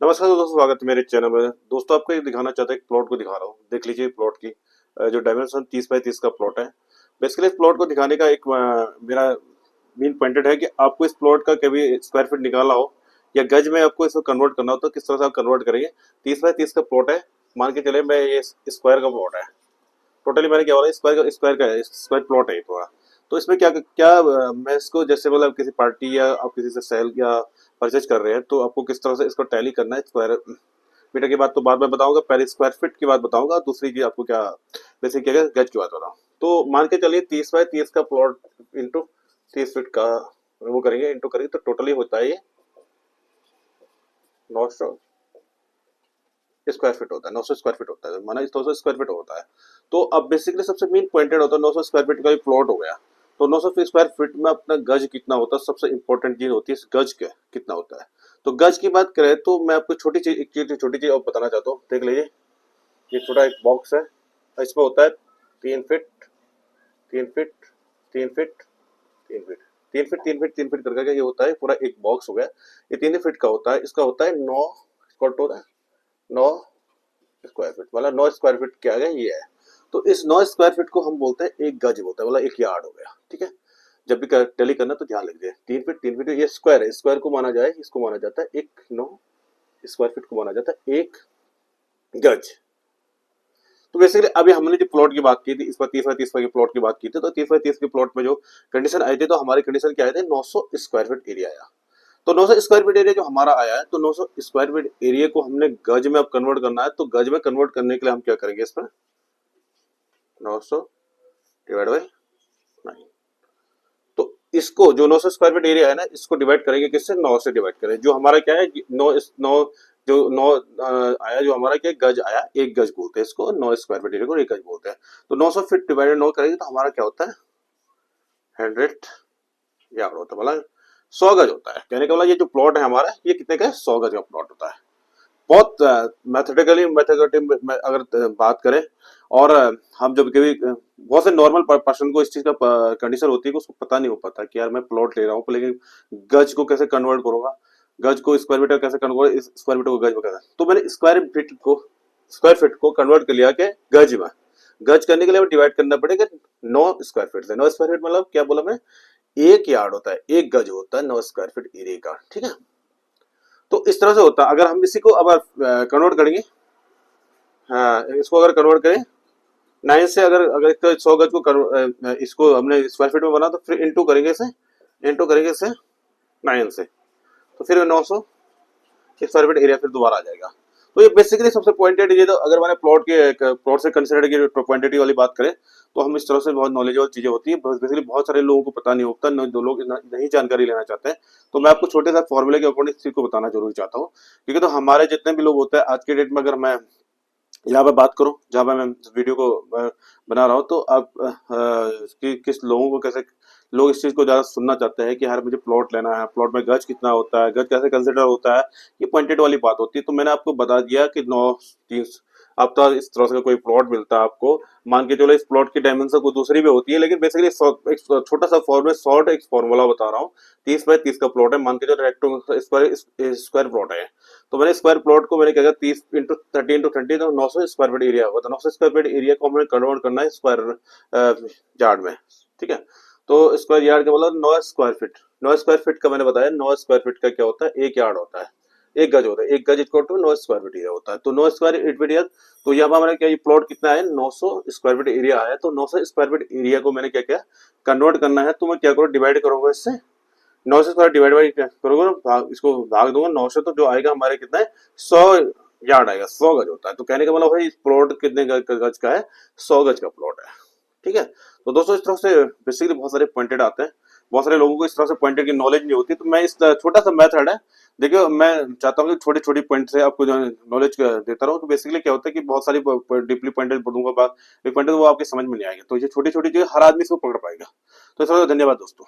नमस्कार दोस्तों, स्वागत है मेरे चैनल में। दोस्तों आपको एक दिखाना चाहता है, एक प्लॉट को दिखा रहा हूँ। देख लीजिए प्लॉट की जो डायमेंशन 30 बाई 30 का प्लॉट है। बेसिकली इस प्लॉट को दिखाने का एक मेरा मेन पॉइंटेड है कि आपको इस प्लॉट का कभी स्क्वायर फीट निकालना हो या गज में आपको इसको कन्वर्ट करना हो तो किस तरह से आप कन्वर्ट करेंगे। 30 बाई 30 का प्लॉट है, मान के चले मैं ये स्क्वायर का प्लॉट है। टोटली मैंने क्या बोला, स्क्वायर का स्क्वायर प्लॉट है ये पूरा। तो इसमें क्या क्या मैं इसको जैसे मतलब किसी पार्टी या आप किसी से सेल या परचेज कर रहे हैं तो आपको किस तरह से इसको टैली करना है। स्क्वायर मीटर की बात तो बाद में बताऊंगा, पहले स्क्वायर फीट की बात बताऊंगा, दूसरी की आपको क्या बेसिक क्या गज की बात बताऊँ। तो मान के चलिए 30 बाई 30 का प्लॉट इंटू 30 फीट का वो करेंगे, इंटू करेंगे तो टोटली होता है ये 900 स्क्वायर फीट होता है। 900 स्क्वायर फीट होता है, माना 900 स्क्वायर फीट होता है। तो अब बेसिकली सबसे मेन पॉइंटेड होता है 900 स्क्वायर फीट का भी प्लॉट हो गया। तो 900 स्क्वायर फीट में अपना गज कितना होता है, सबसे इंपॉर्टेंट चीज होती है इस गज के कितना होता है। तो गज की बात करें तो मैं आपको छोटी चीज और बताना चाहता हूँ। देख लीजिए, ये छोटा एक बॉक्स है, इसमें होता है 3 feet 3 feet 3 feet 3 feet 3 feet 3 feet 3 feet करके ये होता है पूरा एक बॉक्स हो गया। ये 3 फीट का होता है, इसका होता है 9 स्क्वायर होता है 9 स्क्वायर फीट, मतलब 9 स्क्वायर फीट क्या है ये है। तो इस 9 स्क्वायर फीट को हम बोलते हैं एक गज बोलते हैं, मतलब एक यार्ड हो गया। ठीक है, जब भी टैली करना तो ध्यान लिखिए 3 फीट ये स्क्वायर है, स्क्वायर को माना जाए, इसको माना जाता है एक 9 स्क्वायर फीट को माना जाता है एक गज। तो बेसिकली अभी हमने जो प्लॉट की बात की थी, इस पर 30 बाई 30 की प्लॉट की बात की थी, तो 30 बाई 30 के प्लॉट में जो कंडीशन आई थी, तो हमारी कंडीशन क्या आई थी, 900 स्क्वायर फीट एरिया आया। तो 900 स्क्वायर फीट एरिया जो हमारा आया है, तो 900 स्क्वायर फीट एरिया को हमने गज में अब कन्वर्ट करना है। तो गज में कन्वर्ट करने के लिए हम क्या करेंगे, इसमें 900 डिवाइड बाई 9। तो इसको जो 900 स्क्वायर फीट एरिया है ना, इसको डिवाइड करेंगे किससे, 9 से डिवाइड करें। जो हमारा क्या है 9 जो 9 आया, जो हमारा क्या गज आया, एक गज बोलते हैं इसको, 9 स्क्वायर फीट एरिया को एक गज बोलते हैं। तो 900 फीट डिवाइडेड 9 करेंगे तो हमारा क्या होता है 100 यार्ड होता है, मतलब 100 गज होता है। कहने का मतलब ये जो प्लॉट है हमारा, ये कितने का है, 100 गज का प्लॉट होता है। बहुत मैथमेटिकली अगर बात करें, और हम जब कभी बहुत से नॉर्मल पर्सन को इस चीज का कंडीशन होती है कि उसको पता नहीं हो पाता कि यार मैं प्लॉट ले रहा हूँ लेकिन गज को कैसे कन्वर्ट करूंगा, गज को स्क्वायर मीटर कैसे कन्वर्ट, इस स्क्वायर मीटर को गज में कैसे। तो मैंने स्क्वायर फीट को कन्वर्ट कर लिया के गज में। गज करने के लिए डिवाइड करना पड़ेगा 9 स्क्वायर फीट से। 9 स्क्वायर फीट मतलब क्या बोला मैं, एक यार्ड होता है, एक गज होता है 9 स्क्वायर फीट एरिया का। ठीक है, तो इस तरह से होता है। अगर हम इसी को अब कन्वर्ट करेंगे, हाँ इसको अगर कन्वर्ट करें 9 से, अगर अगर इसको 100 गज को इसको हमने स्क्वायर फीट में बना, तो फिर इंटू करेंगे इसे 9 से, तो फिर 900 स्क्वायर फीट एरिया फिर दोबारा आ जाएगा। तो ये बेसिकली सबसे पॉइंटेड ये, तो अगर मैंने प्लॉट से कंसिडर की क्वांटिटी वाली बात करें तो हम इस तरह से बहुत नॉलेजेबल चीजें होती है। बेसिकली बहुत सारे लोगों को पता नहीं होता, जो लोग नहीं जानकारी लेना चाहते हैं। तो मैं आपको छोटे सा फॉर्मूले के अकॉर्डिंग इस चीज को बताना जरूरी चाहता हूँ, क्योंकि तो हमारे जितने भी लोग होते हैं आज के डेट में, अगर मैं यहाँ पे बात करूं जहाँ पे मैं वीडियो को बना रहा हूँ, तो आप किस लोगों को कैसे लोग इस चीज को ज्यादा सुनना चाहते हैं कि यार मुझे प्लॉट लेना है, प्लॉट में गज कितना होता है, गज कैसे कंसिडर होता है, ये पॉइंटेड वाली बात होती है। तो मैंने आपको बता दिया कि 9 3 अब तो इस तरह से कोई प्लॉट मिलता है आपको, मान के चलो इस प्लॉट की डायमेंशन कोई दूसरी भी होती है, लेकिन बेसिकली एक छोटा सा फॉर्मूला, शॉर्ट एक फॉर्मूला बता रहा हूँ। 30 बाई 30 का प्लॉट है, मान के चलो रेक्टेंगल स्क्वायर प्लॉट है। तो मैंने स्क्वायर प्लॉट को मैंने क्या किया, 30 × 30 × 30, तो 900 स्क्वायर फीट एरिया होगा। तो 900 स्क्वायर फीट एरिया को हमें कन्वर्ट करना है स्क्वायर यार्ड में। ठीक है, तो स्क्वायर यार्ड का मतलब 9 स्क्वायर फीट। 9 स्क्वायर फीट का मैंने बताया, 9 स्क्वायर फीट का क्या होता है, एक यार्ड होता है, एक गज होता है। एक गज equal to 9 square feet area होता है। तो 9 स्क्वायर फीट एरिया, तो यहाँ पर हमारा क्या, ये प्लॉट कितना है, 900 स्क्वायर फीट एरिया है। तो 900 स्क्वायर फीट एरिया को मैंने क्या किया, कन्वर्ट करना है। तो मैं क्या करूँ, डिवाइड करूंगा इससे 9 से स्क्वायर डिवाइड बाई करोगे ना, इसको भाग दूंगा 9 से, तो जो आएगा हमारे कितना है, 100 यार्ड आएगा, 100 गज होता है। तो कहने का मतलब भाई इस प्लॉट कितने गज का है, 100 गज का प्लॉट है। ठीक है, तो दोस्तों इस तरह से बेसिकली बहुत सारे पॉइंटेड आते हैं। बहुत सारे लोगों को इस तरह से पॉइंटेड की नॉलेज नहीं होती। तो मैं इस छोटा सा मेथड है, देखिए मैं चाहता हूँ कि छोटी छोटी पॉइंट से आपको जो नॉलेज देता रहूँ। तो बेसिकली क्या होता है कि बहुत सारी डीपली पॉइंटेड पढ़ूंगा, एक पॉइंटेड वो आपके समझ में नहीं आएगी। तो ये छोटी छोटी चीजें हर आदमी इसको पकड़ पाएगा। तो इस तरह धन्यवाद दोस्तों।